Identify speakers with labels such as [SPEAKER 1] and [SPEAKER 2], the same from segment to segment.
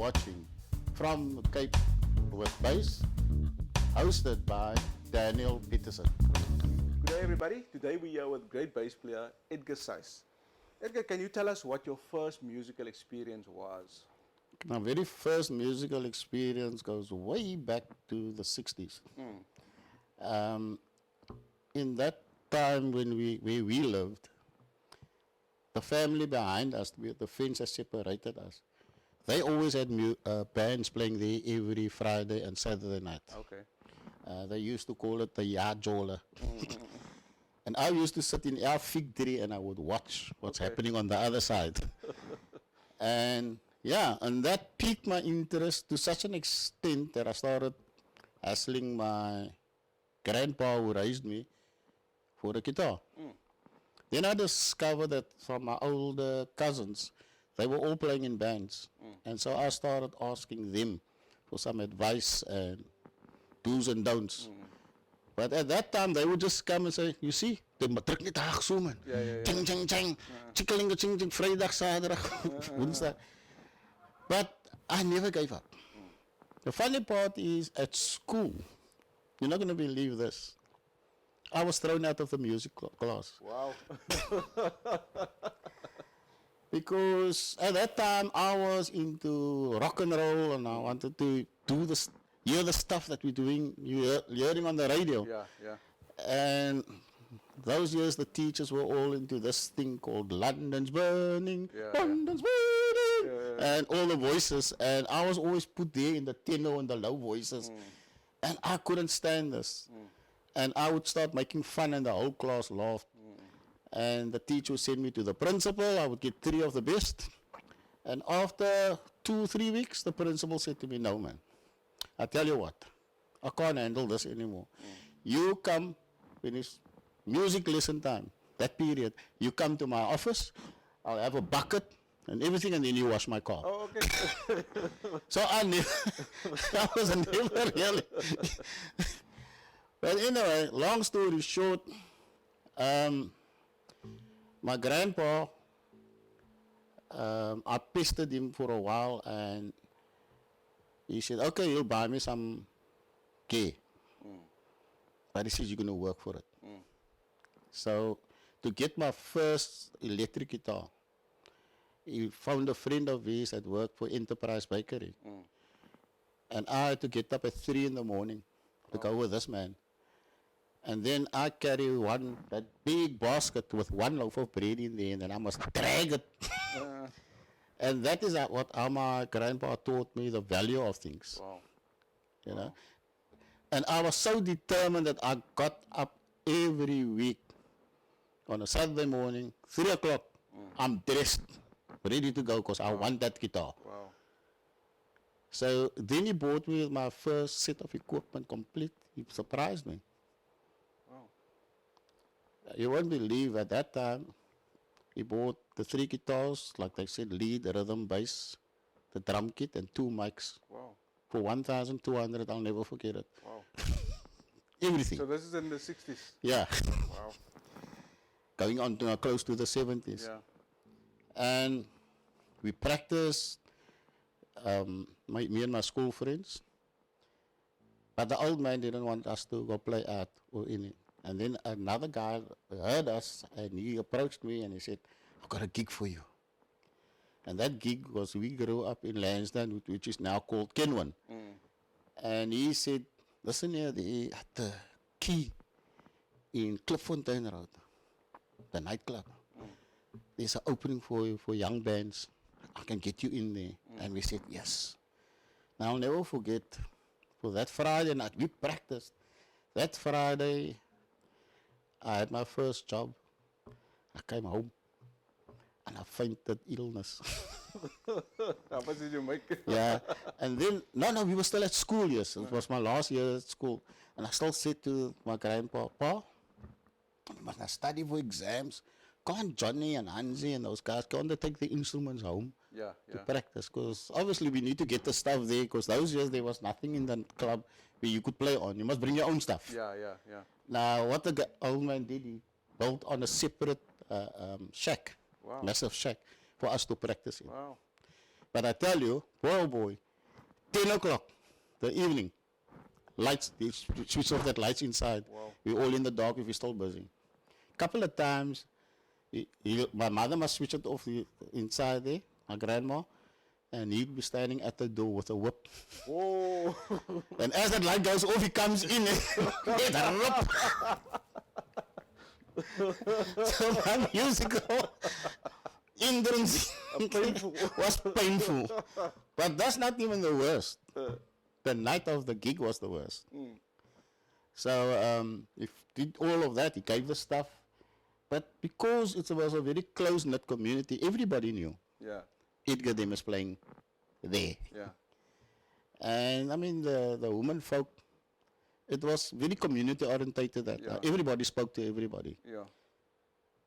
[SPEAKER 1] watching From Cape with Bass, hosted by Daniel Peterson.
[SPEAKER 2] Good day, everybody. Today we are with great bass player Edgar Syce. Edgar, can you tell us what your first musical experience was?
[SPEAKER 1] My very first musical experience goes way back to the 60s. In that time when we lived, the family behind us, the fence has separated us. They always had bands playing there every Friday and Saturday night.
[SPEAKER 2] Okay.
[SPEAKER 1] They used to call it the Yajola. And I used to sit in our fig tree and I would watch what's happening on the other side. And yeah, and that piqued my interest to such an extent that I started hassling my grandpa who raised me for a guitar. Then I discovered that from my older cousins, they were all playing in bands. And so I started asking them for some advice and do's and don'ts. But at that time, they would just come and say, you see, the druk net haag so man. Ching, ching, ching. Chickeling, ching, ching, Vrijdag, Saturdag, Woensdag. But I never gave up. The funny part is, at school, you're not going to believe this, I was thrown out of the music class.
[SPEAKER 2] Wow.
[SPEAKER 1] Because at that time, I was into rock and roll and I wanted to do this. Hear the stuff that we're doing, you're hearing on the radio.
[SPEAKER 2] Yeah.
[SPEAKER 1] And those years, the teachers were all into this thing called London's Burning, London's Burning, and all the voices. And I was always put there in the tenor and the low voices. And I couldn't stand this. And I would start making fun and the whole class laughed. And the teacher would send me to the principal. I would get 3 of the best. And after 2-3 weeks, the principal said to me, no, man. I tell you what, I can't handle this anymore. You come when it's music lesson time, that period, you come to my office, I'll have a bucket and everything, and then you wash my car.
[SPEAKER 2] Oh, okay.
[SPEAKER 1] So I was never really. But anyway, long story short, my grandpa, I pestered him for a while and he said, okay, you'll buy me some gear. But he says, you're going to work for it. So, to get my first electric guitar, he found a friend of his that worked for Enterprise Bakery. And I had to get up at 3 in the morning to go with this man. And then I carry that big basket with 1 loaf of bread in there, and then I must drag it. And that is how my grandpa taught me the value of things.
[SPEAKER 2] Wow.
[SPEAKER 1] You know? And I was so determined that I got up every week on a Saturday morning, 3 o'clock. I'm dressed, ready to go because I want that guitar.
[SPEAKER 2] Wow.
[SPEAKER 1] So then he bought me my first set of equipment complete. He surprised me.
[SPEAKER 2] Wow.
[SPEAKER 1] You won't believe at that time, he bought the 3 guitars, like they said, lead, rhythm, bass, the drum kit, and 2 mics.
[SPEAKER 2] Wow.
[SPEAKER 1] For 1,200, I'll never forget it.
[SPEAKER 2] Wow.
[SPEAKER 1] Everything.
[SPEAKER 2] So this is in the 60s?
[SPEAKER 1] Yeah.
[SPEAKER 2] Wow.
[SPEAKER 1] Going on to close to the 70s.
[SPEAKER 2] Yeah.
[SPEAKER 1] And we practiced, me and my school friends. But the old man didn't want us to go play art or anything. And then another guy heard us and he approached me and he said, I've got a gig for you. And that gig was, we grew up in Lansdowne, which is now called Kenwan. And he said, listen here, at the Key in Klipfontein Road, the nightclub. There's an opening for young bands. I can get you in there. And we said, yes. Now I'll never forget, for that Friday night, we practiced. That Friday, I had my first job. I came home and I fainted illness.
[SPEAKER 2] How much did you make?
[SPEAKER 1] Yeah, and then, no, we were still at school, yes. It was my last year at school. And I still said to my grandpa, Pa, you must not study for exams. Can't Johnny and Hansi and those guys, can't they take the instruments home to practice? Because obviously we need to get the stuff there, because those years there was nothing in the club where you could play on. You must bring your own stuff.
[SPEAKER 2] Yeah.
[SPEAKER 1] Now, what the old man did, he built on a separate shack, massive shack, for us to practice in.
[SPEAKER 2] Wow.
[SPEAKER 1] But I tell you, boy, oh boy, 10 o'clock, the evening, lights, they switch off that lights inside.
[SPEAKER 2] Wow.
[SPEAKER 1] We're all in the dark if we're still busy. Couple of times, my mother must switch it off inside there, my grandma, and he'd be standing at the door with a whip.
[SPEAKER 2] Oh.
[SPEAKER 1] And as that light goes off, he comes in with a whip. So my musical hindrance was painful. But that's not even the worst. The night of the gig was the worst. So he did all of that, he gave the stuff. But because it was a very close-knit community, everybody knew
[SPEAKER 2] Yeah.
[SPEAKER 1] Edgar them is playing there.
[SPEAKER 2] Yeah.
[SPEAKER 1] And I mean, the women folk, it was very community orientated. That
[SPEAKER 2] Yeah.
[SPEAKER 1] everybody spoke to everybody.
[SPEAKER 2] Yeah.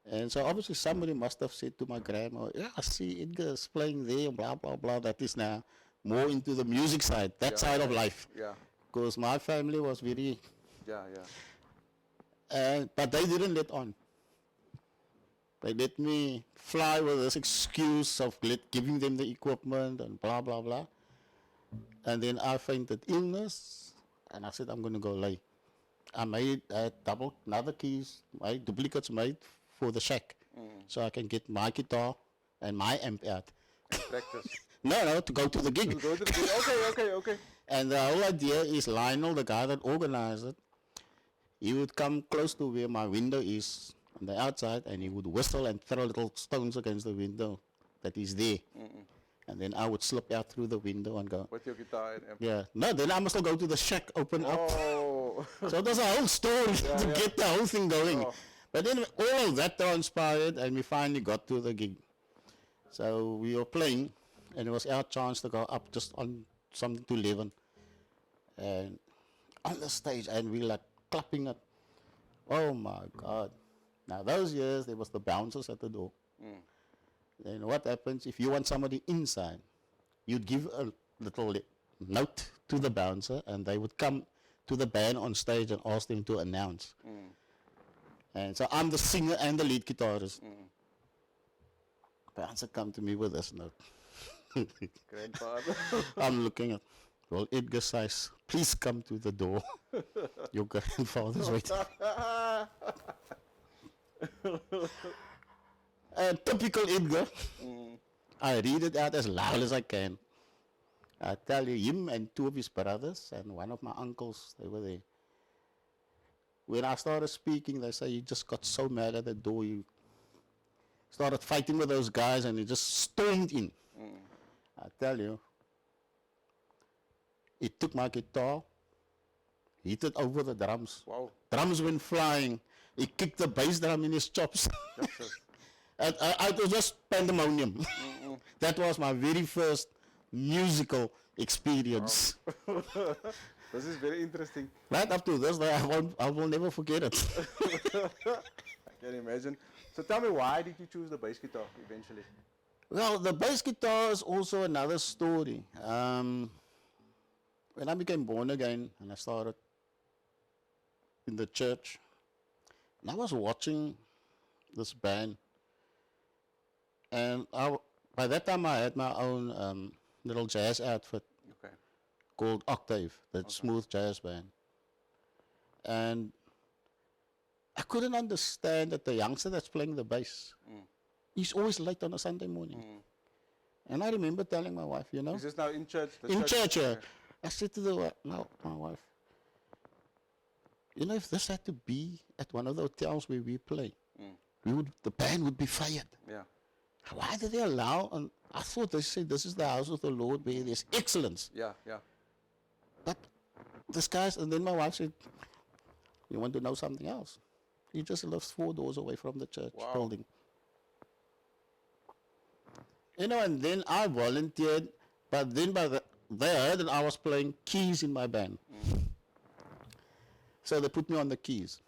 [SPEAKER 1] And so obviously somebody must have said to my grandma, yeah, I see Edgar's playing there, blah, blah, blah. That is now more into the music side, that side of life.
[SPEAKER 2] Yeah.
[SPEAKER 1] Because my family was very,
[SPEAKER 2] Yeah. Yeah.
[SPEAKER 1] but they didn't let on. They let me fly with this excuse of giving them the equipment and blah, blah, blah. And then I fainted illness, and I said, I'm going to go lay. I had another keys, my duplicates made for the shack, so I can get my guitar and my amp out.
[SPEAKER 2] Practice.
[SPEAKER 1] No, to go to the gig.
[SPEAKER 2] Go to the gig. Okay.
[SPEAKER 1] And the whole idea is Lionel, the guy that organized it, he would come close to where my window is on the outside, and he would whistle and throw little stones against the window that is there. And then I would slip out through the window and go.
[SPEAKER 2] With your guitar and amp.
[SPEAKER 1] Yeah. No, then I must go to the shack, open up.
[SPEAKER 2] Oh.
[SPEAKER 1] So there's a whole story to get the whole thing going.
[SPEAKER 2] Oh.
[SPEAKER 1] But then all of that transpired, and we finally got to the gig. So we were playing, and it was our chance to go up just on something to 11. And on the stage, and we like clapping it. Oh my God. Now those years, there was the bouncers at the door. Then what happens if you want somebody inside? You'd give a little note to the bouncer, and they would come to the band on stage and ask them to announce. And so I'm the singer and the lead guitarist. Bouncer come to me with this note.
[SPEAKER 2] Grandfather.
[SPEAKER 1] I'm looking at, well, Edgar Syce, please come to the door. Your grandfather's waiting. Typical Edgar. I read it out as loud as I can. I tell you, him and two of his brothers and one of my uncles, they were there. When I started speaking, they say he just got so mad at the door, he started fighting with those guys, and he just stormed in. I tell you, he took my guitar, hit it over the drums.
[SPEAKER 2] Wow.
[SPEAKER 1] Drums went flying. He kicked the bass drum in his chops. It was just pandemonium. That was my very first musical experience.
[SPEAKER 2] Wow. This is very interesting.
[SPEAKER 1] Right up to this day, I will never forget it.
[SPEAKER 2] I can imagine. So tell me, why did you choose the bass guitar eventually?
[SPEAKER 1] Well, the bass guitar is also another story. When I became born again and I started in the church, and I was watching this band, and by that time I had my own little jazz outfit called Octave, that smooth jazz band. And I couldn't understand that the youngster that's playing the bass, he's always late on a Sunday morning. And I remember telling my wife,
[SPEAKER 2] Is this now in church?
[SPEAKER 1] in church, I said to my wife, if this had to be at one of the hotels where we play, the band would be fired.
[SPEAKER 2] Yeah.
[SPEAKER 1] Why did they allow? And I thought they said this is the house of the Lord where there's excellence.
[SPEAKER 2] Yeah.
[SPEAKER 1] But this guy's, and then my wife said, you want to know something else? He just lives 4 doors away from the church building. And then I volunteered, but then they heard that I was playing keys in my band. So they put me on the keys.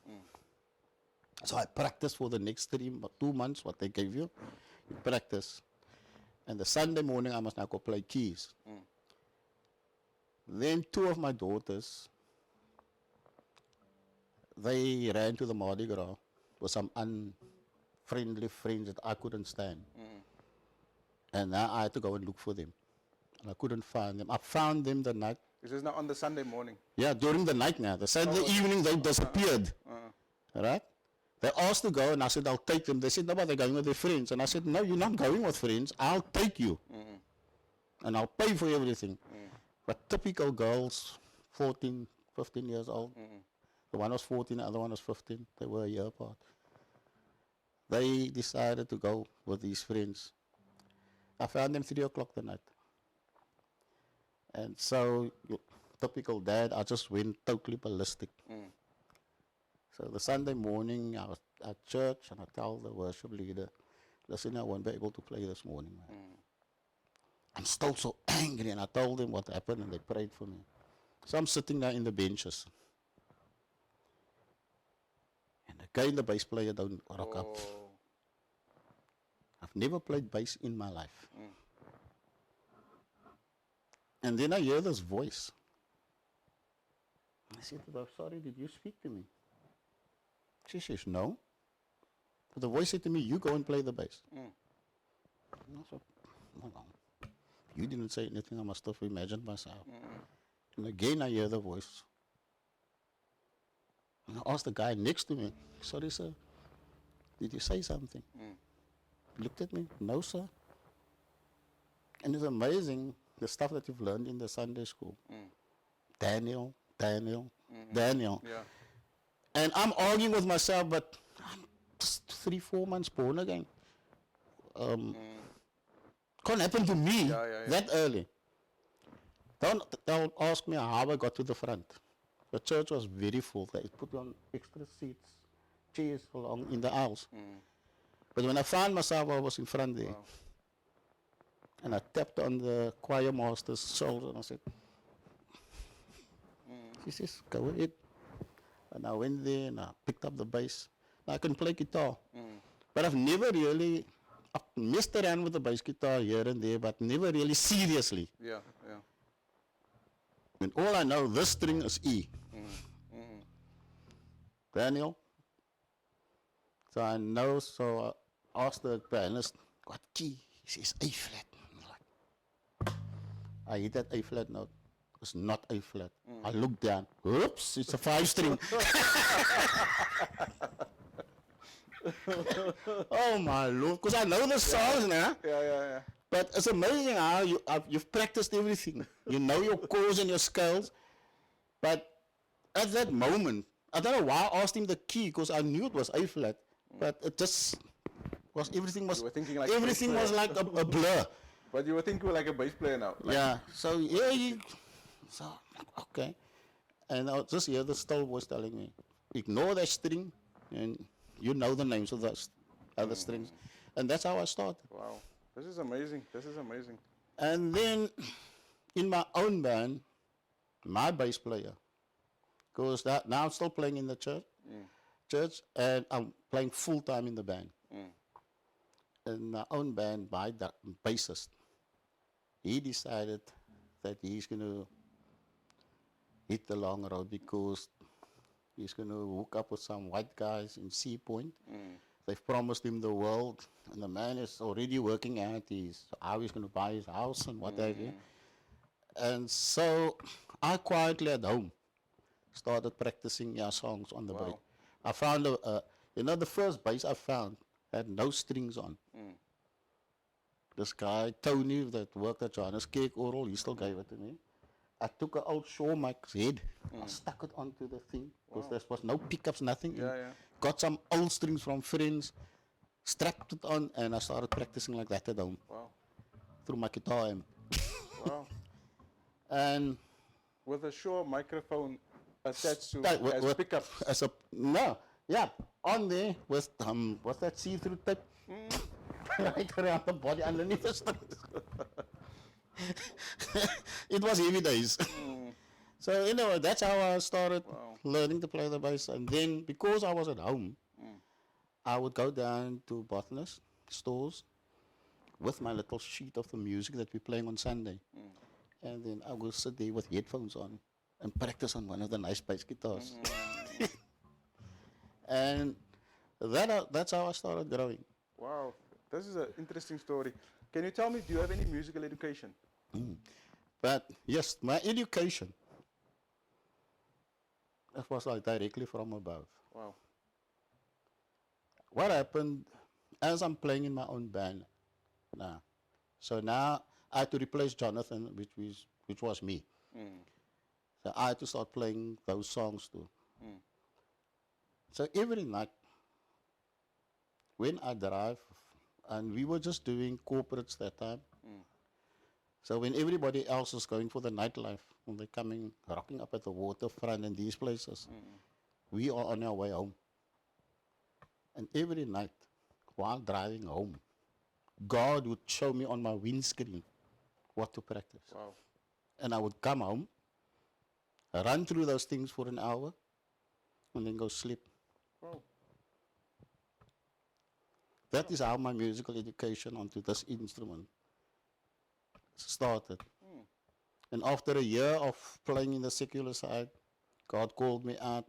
[SPEAKER 1] So I practiced for the next 2 months, what they gave you. You practice. And the Sunday morning, I must now go play keys. Then 2 of my daughters, they ran to the Mardi Gras with some unfriendly friends that I couldn't stand. And now I had to go and look for them. and I couldn't find them. I found them the night.
[SPEAKER 2] This is now on the Sunday morning.
[SPEAKER 1] Yeah, during the night now. The Saturday evening, they disappeared. Right? They asked to go, and I said, I'll take them. They said, no, but they're going with their friends. And I said, no, you're not going with friends. I'll take you. And I'll pay for everything. But typical girls, 14, 15 years old. The one was 14, the other one was 15. They were a year apart. They decided to go with these friends. I found them 3 o'clock the night. And so, typical dad, I just went totally ballistic. So the Sunday morning, I was at church, and I tell the worship leader, listen, I won't be able to play this morning, man. I'm still so angry, and I told them what happened, and they prayed for me. So I'm sitting there in the benches. And again, the bass player don't rock up. I've never played bass in my life. And then I hear this voice. I said, I'm sorry, did you speak to me? She says, no. But the voice said to me, you go and play the bass. And I said, no. You didn't say anything, I must have imagined myself. And again I hear the voice. And I asked the guy next to me, sorry sir, did you say something? He looked at me, no sir. And it's amazing the stuff that you've learned in the Sunday school. Daniel.
[SPEAKER 2] Yeah.
[SPEAKER 1] And I'm arguing with myself, but I'm just 3-4 months born again. Can't happen to me that early. Don't ask me how I got to the front. The church was very full. They put on extra seats, chairs along in the aisles. But when I found myself, I was in front there. And I tapped on the choir master's shoulder and I said, he says, go ahead. And I went there and I picked up the bass. Now I can play guitar. But I've never really, I've messed around with the bass guitar here and there, but never really seriously.
[SPEAKER 2] Yeah.
[SPEAKER 1] And all I know, this string is E. Daniel. So I know, so I asked the pianist, what key? He says A flat. I hit that A flat note. It's not A flat. I look down. Oops, it's a 5 string. Oh my Lord, because I know the songs now.
[SPEAKER 2] Yeah.
[SPEAKER 1] But it's amazing how you've practiced everything. You know your chords and your scales. But at that moment, I don't know why I asked him the key, because I knew it was A flat. But it just was, everything was like a blur.
[SPEAKER 2] But you were thinking like a bass player now. Like
[SPEAKER 1] Yeah, so okay. And I just hear the still voice telling me, ignore that string, and you know the names of those other strings. And that's how I started.
[SPEAKER 2] Wow, this is amazing.
[SPEAKER 1] And then in my own band, my bass player, because now I'm still playing in the church, and I'm playing full time in the band. In my own band, my bassist, he decided that he's going to hit the long road because he's going to hook up with some white guys in Sea Point. They've promised him the world, and the man is already working out how he's going to buy his house and what have you. And so I quietly at home started practicing songs on the break. I found, the first bass I found had no strings on. This guy, Tony, that worked at Johannes Cake Oral, he still gave it to me. I took an old Shaw mic's head, I stuck it onto the thing, because there was no pickups, nothing. Got some old strings from friends, strapped it on, and I started practicing like that at home. Through my guitar amp. And
[SPEAKER 2] with a Shaw microphone attached to as pickup.
[SPEAKER 1] On there with what's that see-through tape? Right around the body underneath the strings. It was heavy days. So anyway, that's how I started learning to play the bass. And then because I was at home, I would go down to bottlers, stores, with my little sheet of the music that we're playing on Sunday. And then I would sit there with headphones on and practice on one of the nice bass guitars. And that's how I started growing.
[SPEAKER 2] Wow, this is an interesting story. Can you tell me, do you have any musical education?
[SPEAKER 1] But yes, my education, that was like directly from above.
[SPEAKER 2] Wow.
[SPEAKER 1] What happened as I'm playing in my own band now? So now I had to replace Jonathan, which was me. So I had to start playing those songs too. So every night when I drive, and we were just doing corporates that time. So when everybody else is going for the nightlife, when they're coming, rocking up at the waterfront and these places, we are on our way home. And every night, while driving home, God would show me on my windscreen what to practice.
[SPEAKER 2] Wow.
[SPEAKER 1] And I would come home, run through those things for an hour, and then go sleep.
[SPEAKER 2] Wow.
[SPEAKER 1] That is how my musical education onto this instrument started. And after a year of playing in the secular side, God called me out.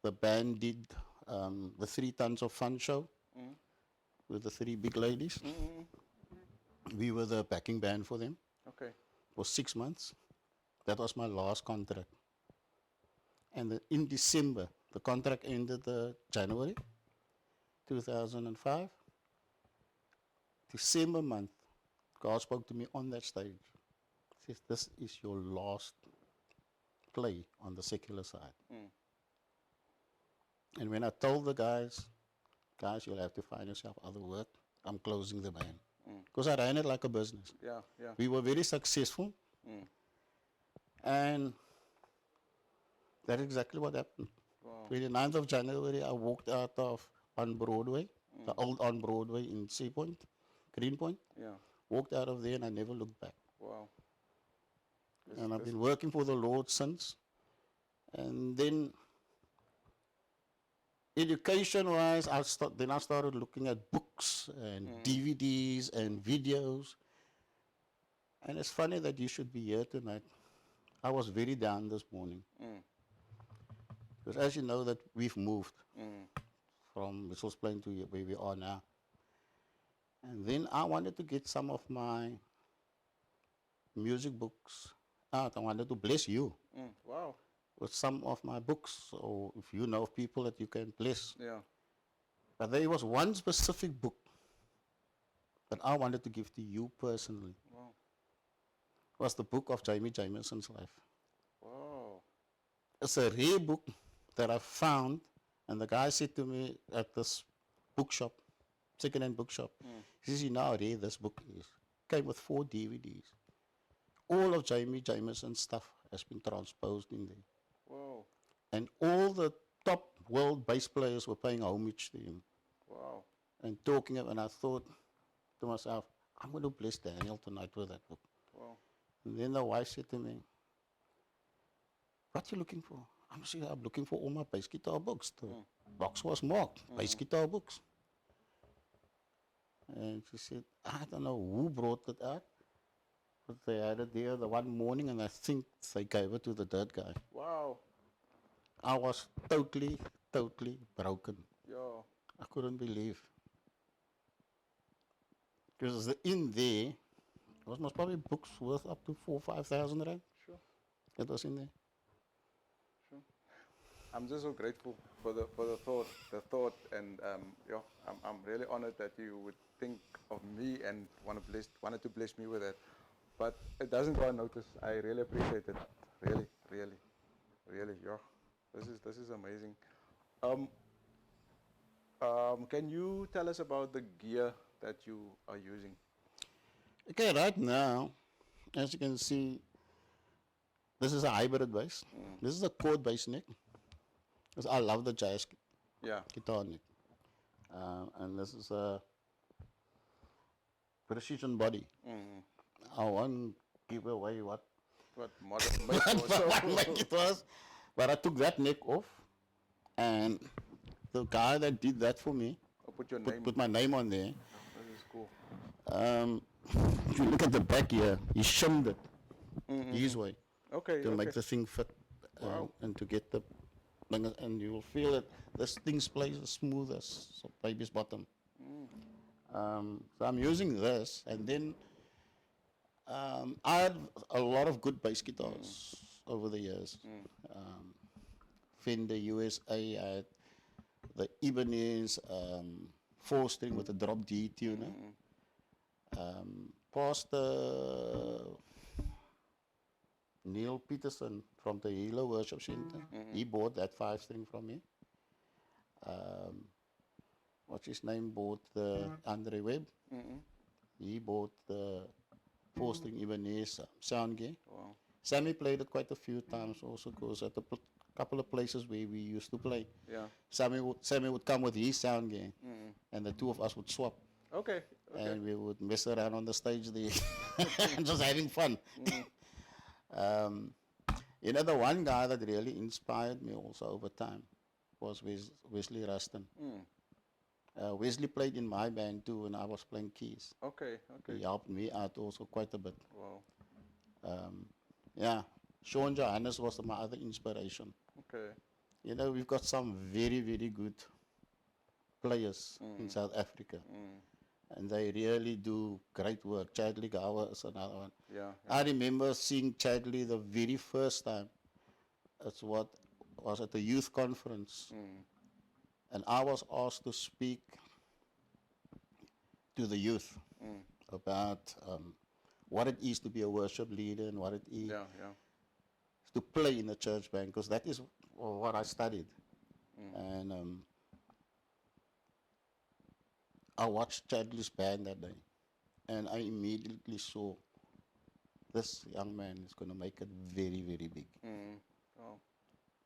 [SPEAKER 1] The band did the 3 Tons of Fun show with the 3 big ladies. We were the backing band for them
[SPEAKER 2] Okay.
[SPEAKER 1] for 6 months. That was my last contract. And in December, the contract ended January 2005. December month, God spoke to me on that stage. He says, this is your last play on the secular side. And when I told the guys, you'll have to find yourself other work, I'm closing the band. Because I ran it like a business.
[SPEAKER 2] Yeah. Yeah.
[SPEAKER 1] We were very successful. And that's exactly what happened.
[SPEAKER 2] Wow.
[SPEAKER 1] 29th of January, I walked out of on Broadway, the old on Broadway in Sea Point, Greenpoint.
[SPEAKER 2] Yeah.
[SPEAKER 1] Walked out of there and I never looked back.
[SPEAKER 2] Wow.
[SPEAKER 1] And I've been working for the Lord since. And then, education-wise, I started looking at books and DVDs and videos. And it's funny that you should be here tonight. I was very down this morning. Because as you know that we've moved from Mitchum Street to where we are now. And then I wanted to get some of my music books out. I wanted to bless you
[SPEAKER 2] Wow.
[SPEAKER 1] with some of my books, or if you know of people that you can bless.
[SPEAKER 2] Yeah.
[SPEAKER 1] But there was one specific book that I wanted to give to you personally.
[SPEAKER 2] Wow.
[SPEAKER 1] It was the book of Jameson's life.
[SPEAKER 2] Wow.
[SPEAKER 1] It's a rare book that I found, and the guy said to me at this bookshop, second-hand bookshop, he says, you know how rare this book is. Came with 4 DVDs. All of Jameson's stuff has been transposed in there.
[SPEAKER 2] Wow.
[SPEAKER 1] And all the top world bass players were paying homage to him
[SPEAKER 2] Wow.
[SPEAKER 1] and talking about, and I thought to myself, I'm going to bless Daniel tonight with that book.
[SPEAKER 2] Wow.
[SPEAKER 1] And then the wife said to me, what are you looking for? I'm looking for all my bass guitar books. The box was marked, bass guitar books. And she said, I don't know who brought it out, but they had it there the one morning, and I think they gave it to the dead guy.
[SPEAKER 2] Wow.
[SPEAKER 1] I was totally broken.
[SPEAKER 2] Yeah.
[SPEAKER 1] I couldn't believe. Because in there, was most probably books worth up to 4,000-5,000 rand.
[SPEAKER 2] Sure.
[SPEAKER 1] It was in there.
[SPEAKER 2] Sure. I'm just so grateful for the thought, and yeah, I'm really honored that you would think of me and wanted to bless me with that. But it doesn't go unnoticed. I really appreciate it. Really, yeah. This is amazing. Can you tell us about the gear that you are using?
[SPEAKER 1] Okay, right now, as you can see, this is a hybrid bass. This is a chord bass neck. Because I love the jazz
[SPEAKER 2] Yeah.
[SPEAKER 1] guitar neck. And this is a precision body. I won't give away what
[SPEAKER 2] Model make also.
[SPEAKER 1] like it was, but I took that neck off, and the guy that did that for me
[SPEAKER 2] I'll put your name.
[SPEAKER 1] put my name on there.
[SPEAKER 2] This is cool.
[SPEAKER 1] If you look at the back here, he shimmed it his way
[SPEAKER 2] Okay.
[SPEAKER 1] to
[SPEAKER 2] okay.
[SPEAKER 1] make the thing fit,
[SPEAKER 2] Wow.
[SPEAKER 1] and to get the, and you will feel that this thing plays as smooth as a baby's bottom. So I'm using this, and then I had a lot of good bass guitars over the years. Fender USA, I had the Ibanez 4-string with a drop D tuner. Pastor Neil Peterson from the Hilo Worship Center, he bought that 5-string from me. What's his name? Bought the Andre Webb. He bought the 4-string Ibanez sound gear.
[SPEAKER 2] Wow.
[SPEAKER 1] Sammy played it quite a few times also, because at a couple of places where we used to play,
[SPEAKER 2] Yeah.
[SPEAKER 1] Sammy would come with his sound gear, and the two of us would swap,
[SPEAKER 2] Okay. Okay.
[SPEAKER 1] and we would mess around on the stage there, just having fun. You know, the one guy that really inspired me also over time was Wesley Ruston. Wesley played in my band too when I was playing keys.
[SPEAKER 2] Okay.
[SPEAKER 1] He
[SPEAKER 2] Okay.
[SPEAKER 1] helped me out also quite a bit.
[SPEAKER 2] Wow.
[SPEAKER 1] Yeah, Sean Johannes was my other inspiration.
[SPEAKER 2] Okay.
[SPEAKER 1] You know, we've got some very, very good players in South Africa. And they really do great work. Chadley Gower is another one.
[SPEAKER 2] Yeah.
[SPEAKER 1] I remember seeing Chadley the very first time. It's what was at a youth conference. And I was asked to speak to the youth about what it is to be a worship leader and what it is
[SPEAKER 2] Yeah. Yeah.
[SPEAKER 1] to play in a church band, because that is what I studied. And I watched Chadley's band that day, and I immediately saw this young man is going to make it very, very big.
[SPEAKER 2] Oh.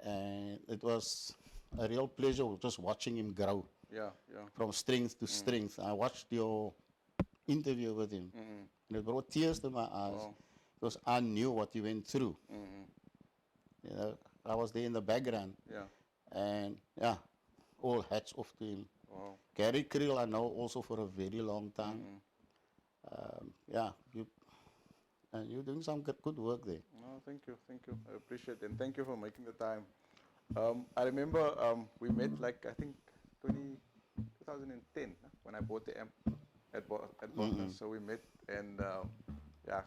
[SPEAKER 1] And it was a real pleasure just watching him grow
[SPEAKER 2] Yeah. Yeah.
[SPEAKER 1] from strength to strength. I watched your interview with him, and it brought tears to my eyes,
[SPEAKER 2] Wow.
[SPEAKER 1] because I knew what he went through. You know, I was there in the background,
[SPEAKER 2] Yeah.
[SPEAKER 1] and yeah, all hats off to him.
[SPEAKER 2] Wow.
[SPEAKER 1] Gary Krill, I know also for a very long time. Yeah, and you're doing some good work there.
[SPEAKER 2] No, thank you. Thank you. I appreciate it. And thank you for making the time. I remember we met like, I think, 2010 when I bought the amp at Boston. So we met, and yeah,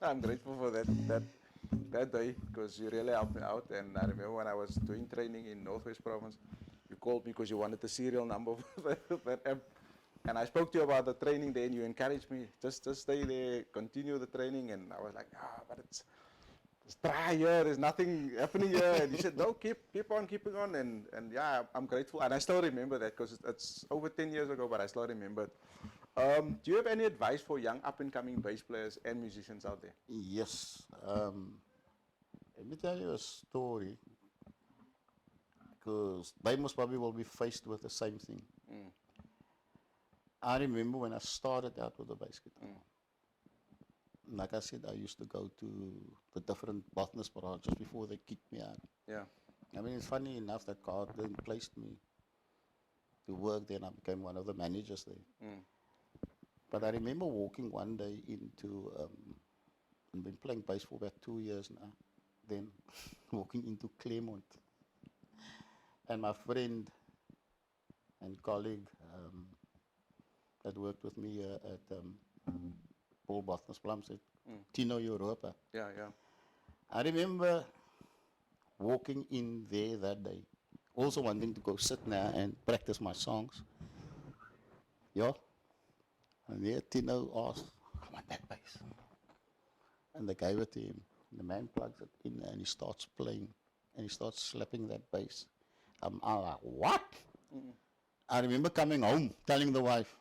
[SPEAKER 2] I'm grateful for that day, because you really helped me out. And I remember when I was doing training in Northwest Province, you called me because you wanted the serial number for that amp. And I spoke to you about the training there, and you encouraged me, just stay there, continue the training. And I was like, but it's dry here, there's nothing happening here. And you said, no, keep on keeping on. And yeah, I'm grateful. And I still remember that, because it's over 10 years ago, but I still remember it. Do you have any advice for young up-and-coming bass players and musicians out there?
[SPEAKER 1] Yes. Let me tell you a story, because they most probably will be faced with the same thing. I remember when I started out with the bass guitar. Like I said, I used to go to the different Bothness branches before they kicked me out.
[SPEAKER 2] Yeah.
[SPEAKER 1] I mean, it's funny enough that God then placed me to work there, and I became one of the managers there. But I remember walking one day into, I've been playing bass for about 2 years now, then walking into Claremont. And my friend and colleague that worked with me at Paul Bothness Plum said, Tino Europa.
[SPEAKER 2] Yeah, yeah.
[SPEAKER 1] I remember walking in there that day, also wanting to go sit now and practice my songs. Yeah. And there Tino asked, I want that bass. And they gave it to him. And the man plugs it in and he starts playing. And he starts slapping that bass. I'm like, what? I remember coming home, telling the wife,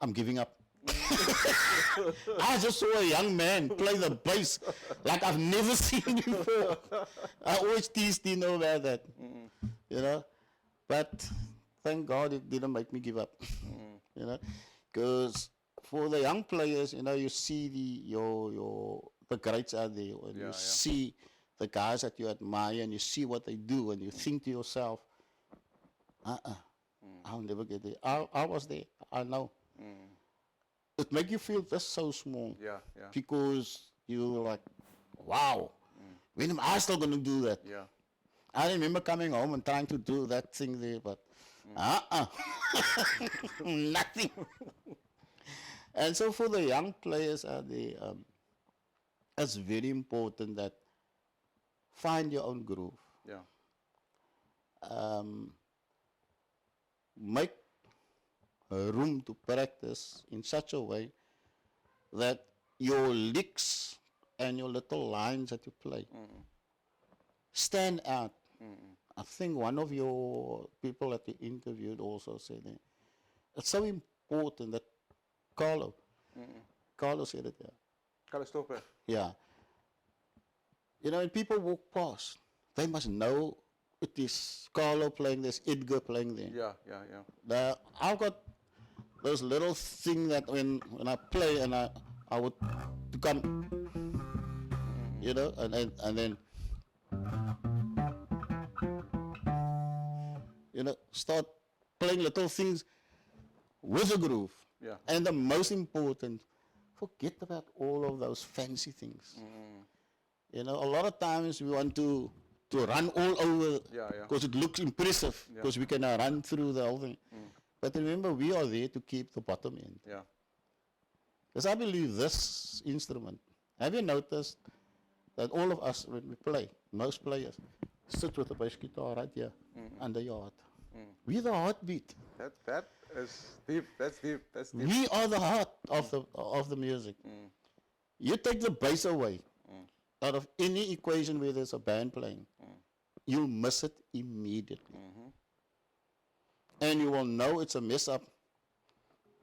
[SPEAKER 1] I'm giving up. I just saw a young man play the bass like I've never seen before. I always teased Tino about that, you know. But thank God it didn't make me give up, you know. Because for the young players, you know, you see the greats out there, and you see the guys that you admire, and you see what they do, and you think to yourself, I'll never get there. I was there, I know. It makes you feel just so small.
[SPEAKER 2] Yeah, yeah.
[SPEAKER 1] Because you're like, wow, when am I still going to do that?
[SPEAKER 2] Yeah.
[SPEAKER 1] I remember coming home and trying to do that thing there, but nothing. And so for the young players, it's very important that find your own groove.
[SPEAKER 2] Yeah.
[SPEAKER 1] Make room to practice in such a way that your licks and your little lines that you play stand out. I think one of your people that you interviewed also said that it's so important that Carlo said it, yeah.
[SPEAKER 2] Carlo Stopper.
[SPEAKER 1] Yeah. You know, when people walk past, they must know it is Carlo playing this, Edgar playing there.
[SPEAKER 2] Yeah, yeah, yeah.
[SPEAKER 1] I've got those little thing that when I play and I would come, you know, and then you know, start playing little things with a groove.
[SPEAKER 2] Yeah.
[SPEAKER 1] And the most important, forget about all of those fancy things. You know, a lot of times we want to run all over because it looks impressive because we can run through the whole thing. But remember, we are there to keep the bottom end.
[SPEAKER 2] Yeah.
[SPEAKER 1] Because I believe this instrument, have you noticed that all of us, when we play, most players, sit with a bass guitar right here under your heart. We're the heartbeat.
[SPEAKER 2] That is deep. That's deep. That's deep.
[SPEAKER 1] We are the heart of the music. You take the bass away out of any equation where there's a band playing, you'll miss it immediately. And you will know it's a mess up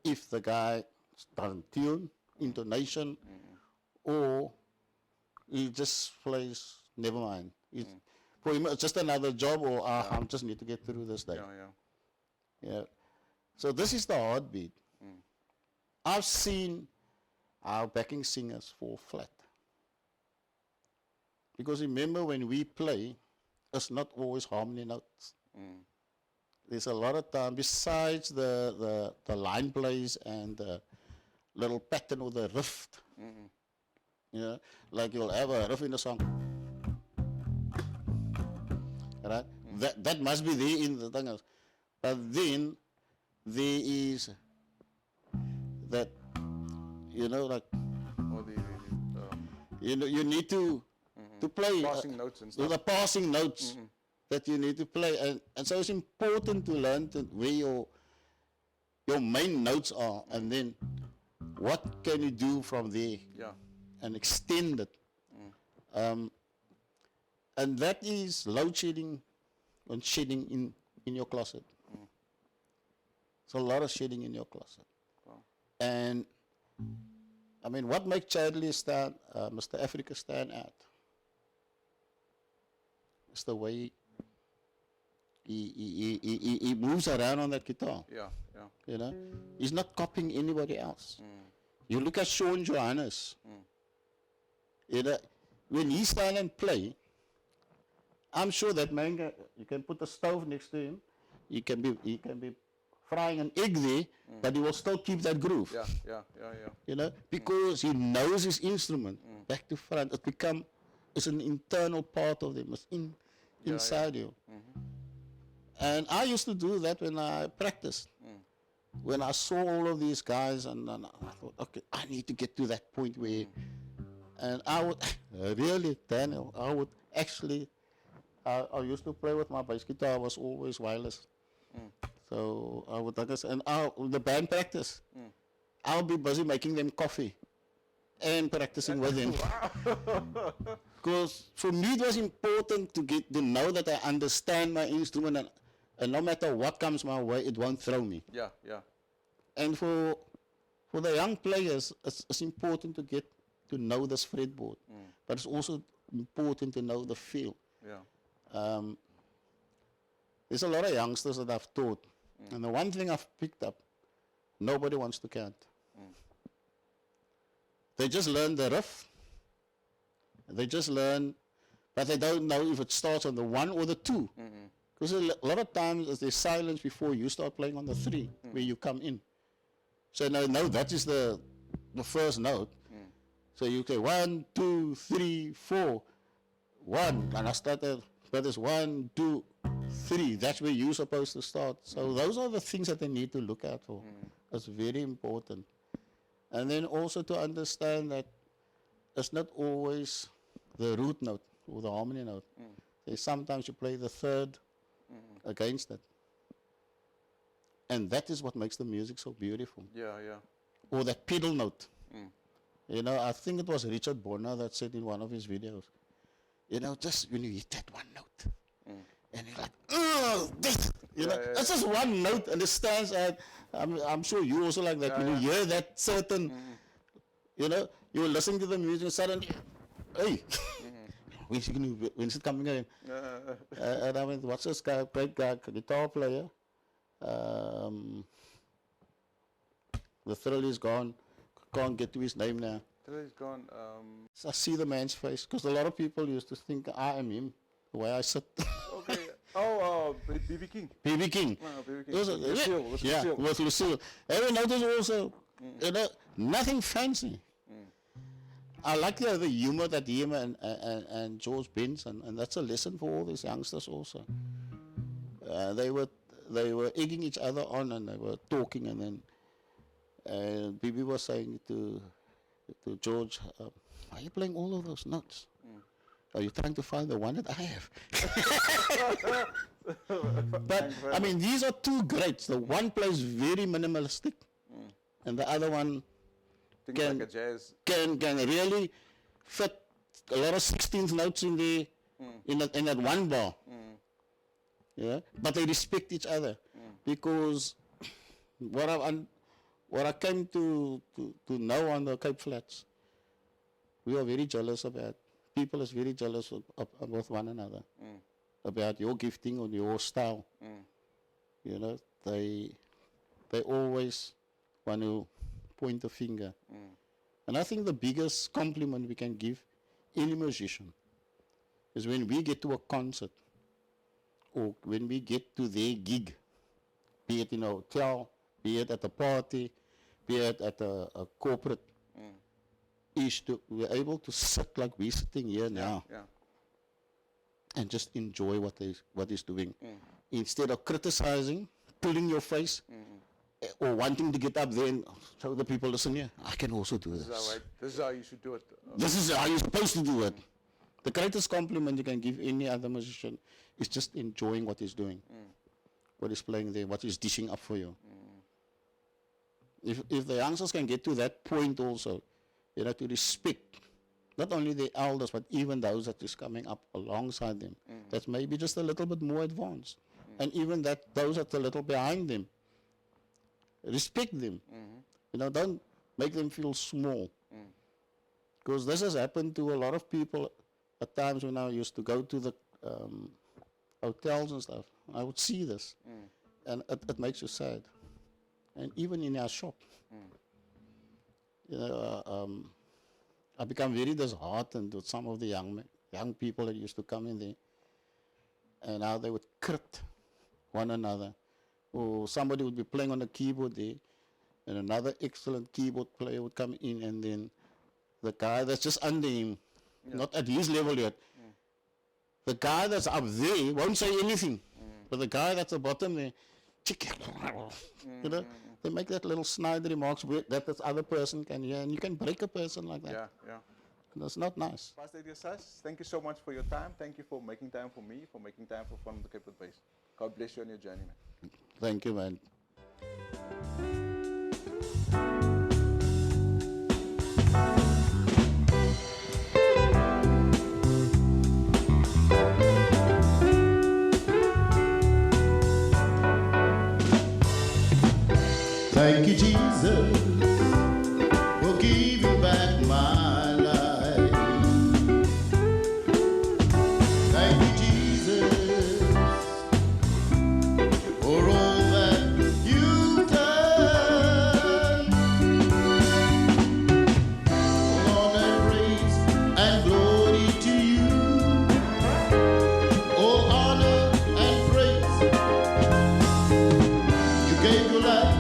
[SPEAKER 1] if the guy doesn't tune, intonation, or he just plays, never mind. For him, it's just another job, or I just need to get through this day. Yeah. So this is the heartbeat. I've seen our backing singers fall flat. Because remember, when we play, it's not always harmony notes. There's a lot of time, besides the line plays and the little pattern or the riff. You know, like you'll have a riff in a song. Right? That must be there in the thing. But then there is that, you know, like, you know, you need to play
[SPEAKER 2] passing notes and stuff.
[SPEAKER 1] the passing notes that you need to play, and so it's important to learn where your main notes are, and then what can you do from there, and extend it. And that is load shedding and shedding in your closet. It's a lot of shedding in your closet. And I mean, what makes Chadley stand, Mr. Africa stand out? It's the way he moves around on that guitar. You know, he's not copying anybody else. You look at Sean Johannes. You know, when he stand and play, I'm sure that man, you can put a stove next to him. He can be frying an egg there, but he will still keep that groove. You know, because he knows his instrument back to front. It's an internal part of him. It's inside you. And I used to do that when I practiced. When I saw all of these guys, and I thought, okay, I need to get to that point where, and I would really, Daniel, I would actually, I used to play with my bass guitar. I was always wireless. So I would, and the band practice, I'll be busy making them coffee and practicing with them. Because for me it was important to know that I understand my instrument, and no matter what comes my way, it won't throw me. And for the young players, it's important to get to know this fretboard, but it's also important to know the feel. There's a lot of youngsters that I've taught, and the one thing I've picked up, nobody wants to count. They just learn the riff. They just learn, but they don't know if it starts on the 1 or the 2. Because a lot of times there's silence before you start playing on the 3, where you come in. So no, that is the first note. So you say 1, 2, 3, 4, 1, and I started. But it's 1, 2, 3. That's where you're supposed to start. So those are the things that they need to look out for. It's very important. And then also to understand that it's not always the root note or the harmony note. Sometimes you play the third against it. And that is what makes the music so beautiful.
[SPEAKER 2] Yeah.
[SPEAKER 1] Or that pedal note. You know, I think it was Richard Bonner that said in one of his videos, you know, just when you hit that one note, and you're like, oh, this, you know, that's just one note, and it stands out. I'm sure you also like that. When you hear that certain, you know, you're listening to the music, and suddenly, hey, when's it coming in? And I mean, what's this guy, great guy, guitar player? The thrill is gone. Can't get to his name now.
[SPEAKER 2] Thrill is gone.
[SPEAKER 1] So I see the man's face, because a lot of people used to think I am him, the way I sit.
[SPEAKER 2] Okay. Oh, B.B. King.
[SPEAKER 1] B.B. King.
[SPEAKER 2] Oh, B.B. King.
[SPEAKER 1] Also,
[SPEAKER 2] Lucille.
[SPEAKER 1] with Lucille. Have you noticed also, you know, nothing fancy. I like the humor that him and George brings, and that's a lesson for all these youngsters also. They were egging each other on, and they were talking, and then B.B. was saying to George, "Are you playing all of those notes? Are you trying to find the one that I have?" But I mean, these are two greats. The one plays very minimalistic, and the other one
[SPEAKER 2] Things like a jazz.
[SPEAKER 1] can really fit a lot of 16th notes in there, in that one bar. Yeah, but they respect each other, because what I came to know on the Cape Flats, we are very jealous about. People is very jealous with one another about your gifting or your style. You know, they always want to point a finger. And I think the biggest compliment we can give any musician is when we get to a concert or when we get to their gig, be it in a hotel, be it at a party, be it at a corporate, is to we're able to sit like we're sitting here now and just enjoy what he's doing. Instead of criticizing, pulling your face, or wanting to get up there and show the people, listen here, I can also do this.
[SPEAKER 2] This is how you should do it.
[SPEAKER 1] This is how you're supposed to do it. The greatest compliment you can give any other musician is just enjoying what he's doing, what he's playing there, what he's dishing up for you. If the youngsters can get to that point also, you know, to respect not only the elders, but even those that is coming up alongside them, that's maybe just a little bit more advanced. And even those that are a little behind them, respect them. You know, don't make them feel small. Because this has happened to a lot of people at times when I used to go to the hotels and stuff. I would see this, and it makes you sad. And even in our shop, you know, I become very disheartened with some of the young people that used to come in there, and how they would crit one another. Or somebody would be playing on the keyboard there, and another excellent keyboard player would come in, and then the guy that's just under him, not at his level yet, the guy that's up there won't say anything, but the guy that's at the bottom there, you know, they make that little snide remarks that this other person can hear, and you can break a person like that.
[SPEAKER 2] Yeah.
[SPEAKER 1] That's not nice.
[SPEAKER 2] Pastor Edgar Syce, thank you so much for your time. Thank you for making time for me, for making time for Fun on the Cape with Bass. God bless you on your journey, man.
[SPEAKER 1] Thank you, man.
[SPEAKER 3] Thank you, Jesus, for giving back my life. Thank you, Jesus, for all that you've done. All honor, praise, and glory to you. All honor and praise. You gave your life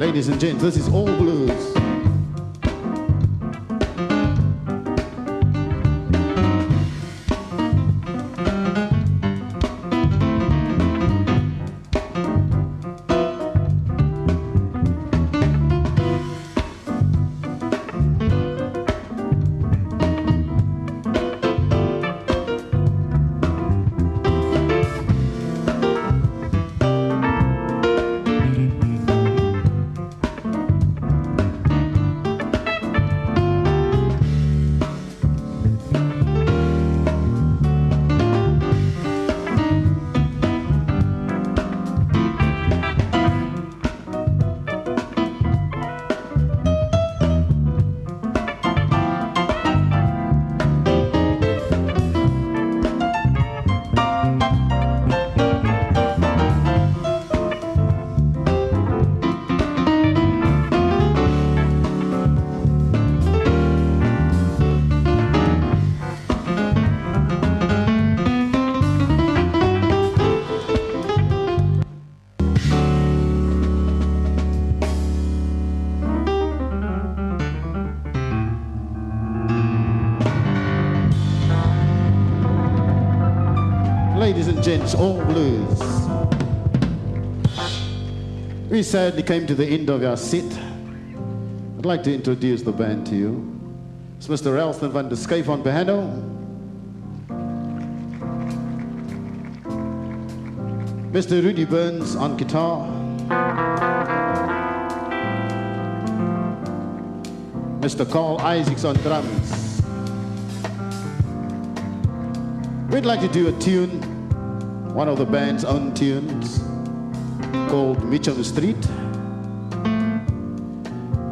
[SPEAKER 3] Ladies and gents, this is all blues. Ladies and gents, all blues. We sadly came to the end of our set. I'd like to introduce the band to you. It's Mr. Ralston van der Schuyf on piano, Mr. Rudy Burns on guitar, Mr. Carl Isaacs on drums. We'd like to do a tune, one of the band's own tunes, called Mitchum Street.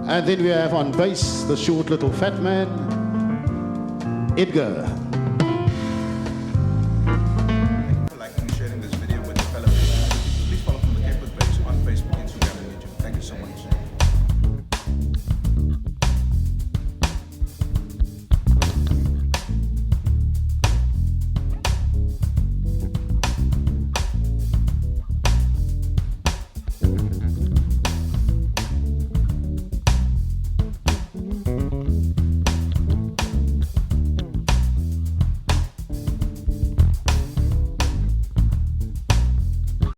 [SPEAKER 3] And then we have on bass the short little fat man, Edgar.